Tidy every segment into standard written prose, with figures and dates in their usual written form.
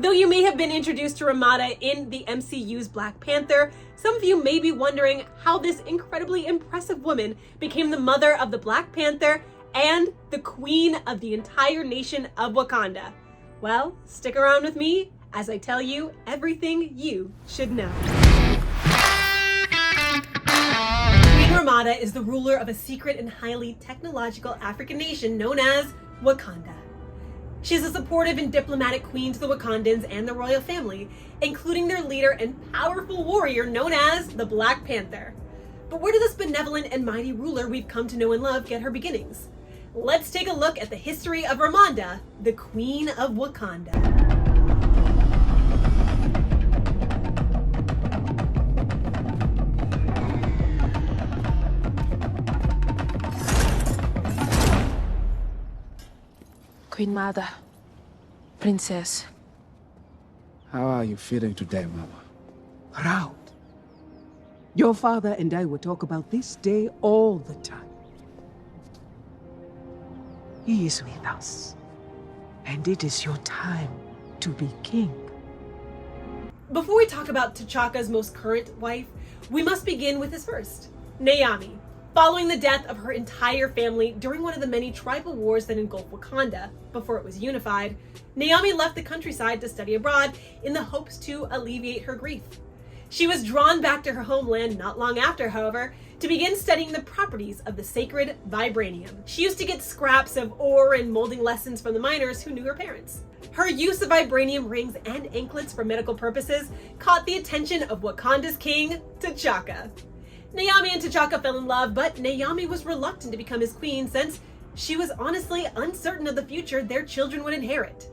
Though you may have been introduced to Ramonda in the MCU's Black Panther, some of you may be wondering how this incredibly impressive woman became the mother of the Black Panther and the queen of the entire nation of Wakanda. Well, stick around with me as I tell you everything you should know. Queen Ramonda is the ruler of a secret and highly technological African nation known as Wakanda. She is a supportive and diplomatic queen to the Wakandans and the royal family, including their leader and powerful warrior known as the Black Panther. But where did this benevolent and mighty ruler we've come to know and love get her beginnings? Let's take a look at the history of Ramonda, the Queen of Wakanda. Queen Mother, Princess. How are you feeling today, Mama? Proud. Your father and I will talk about this day all the time. He is with us, and it is your time to be king. Before we talk about T'Chaka's most current wife, we must begin with his first, Naomi. Following the death of her entire family during one of the many tribal wars that engulfed Wakanda before it was unified, Naomi left the countryside to study abroad in the hopes to alleviate her grief. She was drawn back to her homeland not long after, however, to begin studying the properties of the sacred vibranium. She used to get scraps of ore and molding lessons from the miners who knew her parents. Her use of vibranium rings and anklets for medical purposes caught the attention of Wakanda's king, T'Chaka. Naomi and T'Chaka fell in love, but Naomi was reluctant to become his queen since she was honestly uncertain of the future their children would inherit.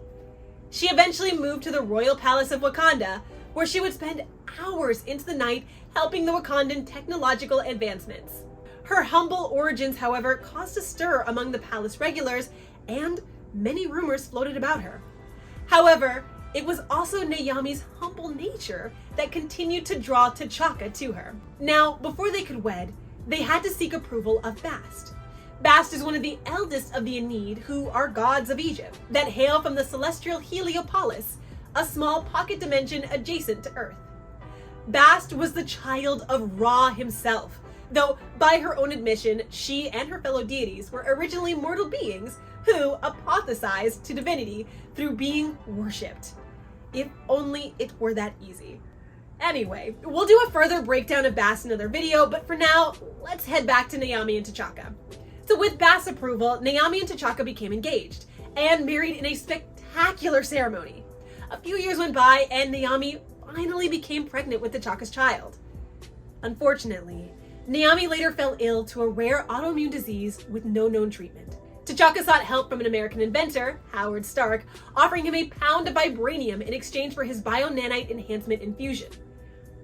She eventually moved to the royal palace of Wakanda, where she would spend hours into the night helping the Wakandan technological advancements. Her humble origins, however, caused a stir among the palace regulars, and many rumors floated about her. However, it was also Naomi's humble nature that continued to draw T'Chaka to her. Now, before they could wed, they had to seek approval of Bast. Bast is one of the eldest of the Aeneid, who are gods of Egypt, that hail from the celestial Heliopolis, a small pocket dimension adjacent to Earth. Bast was the child of Ra himself, though by her own admission, she and her fellow deities were originally mortal beings who apotheosized to divinity through being worshipped. If only it were that easy. Anyway, we'll do a further breakdown of Bast in another video, but for now, let's head back to Naomi and T'Chaka. So with Bast's approval, Naomi and T'Chaka became engaged and married in a spectacular ceremony. A few years went by and Naomi finally became pregnant with T'Chaka's child. Unfortunately, Naomi later fell ill to a rare autoimmune disease with no known treatment. T'Chaka sought help from an American inventor, Howard Stark, offering him a pound of vibranium in exchange for his bio-nanite enhancement infusion.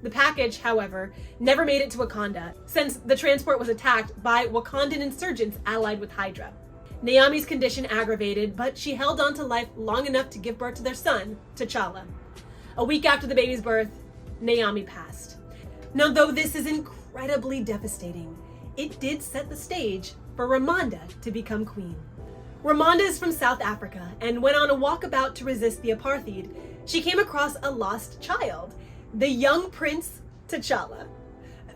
The package, however, never made it to Wakanda, since the transport was attacked by Wakandan insurgents allied with Hydra. Naomi's condition aggravated, but she held on to life long enough to give birth to their son, T'Challa. A week after the baby's birth, Naomi passed. Now, though this is incredibly devastating, it did set the stage for Ramonda to become queen. Ramonda is from South Africa, and went on a walkabout to resist the apartheid. She came across a lost child, the young prince T'Challa.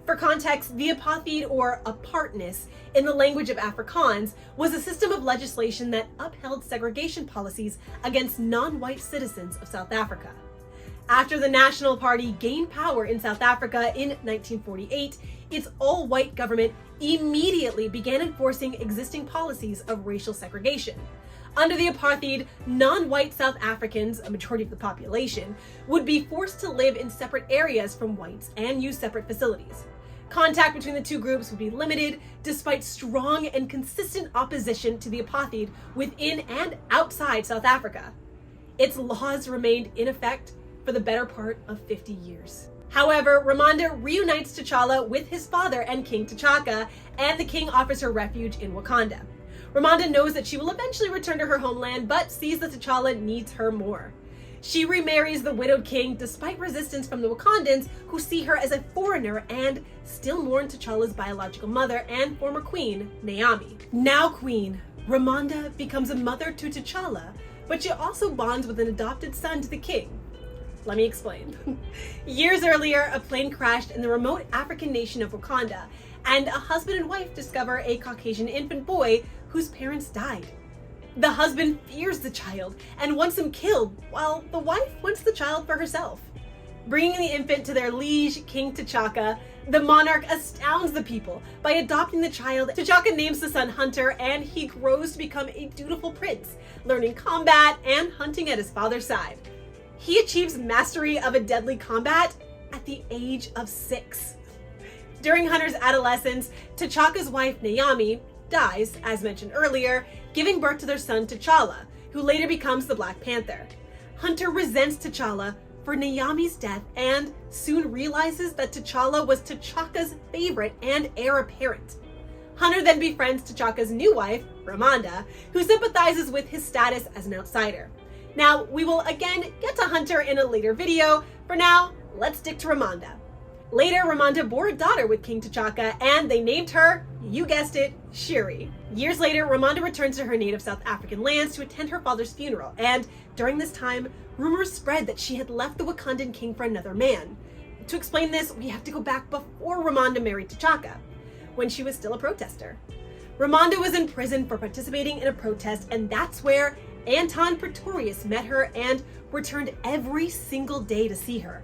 For context, the apartheid, or apartness, in the language of Afrikaans, was a system of legislation that upheld segregation policies against non-white citizens of South Africa. After the National Party gained power in South Africa in 1948, its all-white government immediately began enforcing existing policies of racial segregation. Under the apartheid, non-white South Africans, a majority of the population, would be forced to live in separate areas from whites and use separate facilities. Contact between the two groups would be limited, despite strong and consistent opposition to the apartheid within and outside South Africa. Its laws remained in effect for the better part of 50 years. However, Ramonda reunites T'Challa with his father and King T'Chaka, and the king offers her refuge in Wakanda. Ramonda knows that she will eventually return to her homeland, but sees that T'Challa needs her more. She remarries the widowed king despite resistance from the Wakandans, who see her as a foreigner and still mourn T'Challa's biological mother and former queen, Naomi. Now queen, Ramonda becomes a mother to T'Challa, but she also bonds with an adopted son to the king. Let me explain. Years earlier, a plane crashed in the remote African nation of Wakanda, and a husband and wife discover a Caucasian infant boy whose parents died. The husband fears the child and wants him killed, while the wife wants the child for herself. Bringing the infant to their liege, King T'Chaka, the monarch astounds the people by adopting the child. T'Chaka names the son Hunter, and he grows to become a dutiful prince, learning combat and hunting at his father's side. He achieves mastery of a deadly combat at the age of 6. During Hunter's adolescence, T'Chaka's wife Naomi dies, as mentioned earlier, giving birth to their son T'Challa, who later becomes the Black Panther. Hunter resents T'Challa for Naomi's death and soon realizes that T'Challa was T'Chaka's favorite and heir apparent. Hunter then befriends T'Chaka's new wife, Ramonda, who sympathizes with his status as an outsider. Now, we will again get to Hunter in a later video. For now, let's stick to Ramonda. Later, Ramonda bore a daughter with King T'Chaka, and they named her, you guessed it, Shuri. Years later, Ramonda returns to her native South African lands to attend her father's funeral, and during this time, rumors spread that she had left the Wakandan king for another man. To explain this, we have to go back before Ramonda married T'Chaka, when she was still a protester. Ramonda was in prison for participating in a protest, and that's where Anton Pretorius met her and returned every single day to see her.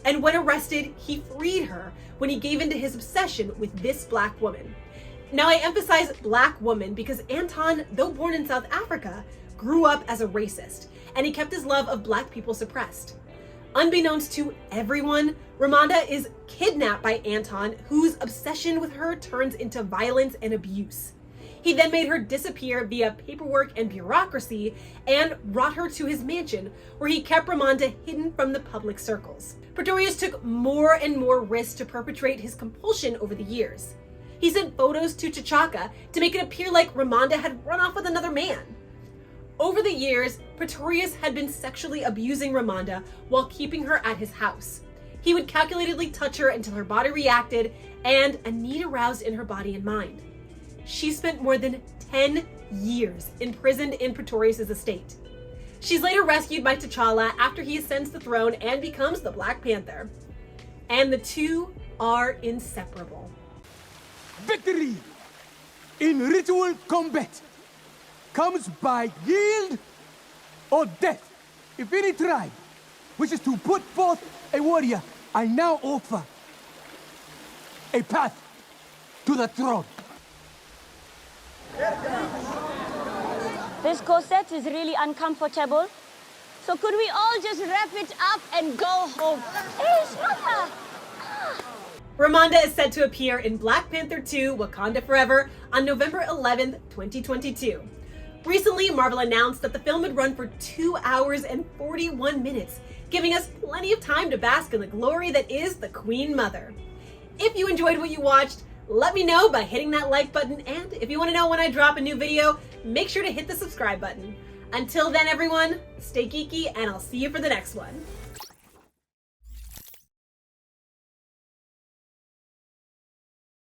And when arrested, he freed her when he gave in to his obsession with this black woman. Now, I emphasize black woman because Anton, though born in South Africa, grew up as a racist, and he kept his love of black people suppressed. Unbeknownst to everyone, Ramonda is kidnapped by Anton, whose obsession with her turns into violence and abuse. He then made her disappear via paperwork and bureaucracy and brought her to his mansion, where he kept Ramonda hidden from the public circles. Pretorius took more and more risks to perpetrate his compulsion over the years. He sent photos to T'Chaka to make it appear like Ramonda had run off with another man. Over the years, Pretorius had been sexually abusing Ramonda while keeping her at his house. He would calculatedly touch her until her body reacted and a need aroused in her body and mind. She spent more than 10 years imprisoned in Pretorius' estate. She's later rescued by T'Challa after he ascends the throne and becomes the Black Panther. And the two are inseparable. Victory in ritual combat comes by yield or death. If any tribe wishes to put forth a warrior, I now offer a path to the throne. This corset is really uncomfortable. So could we all just wrap it up and go home? Hey, Shmata! Ramonda is set to appear in Black Panther 2: Wakanda Forever on November 11th, 2022. Recently, Marvel announced that the film would run for 2 hours and 41 minutes, giving us plenty of time to bask in the glory that is the Queen Mother. If you enjoyed what you watched, let me know by hitting that like button, and if you want to know when I drop a new video, make sure to hit the subscribe button. Until then, everyone, stay geeky, and I'll see you for the next one.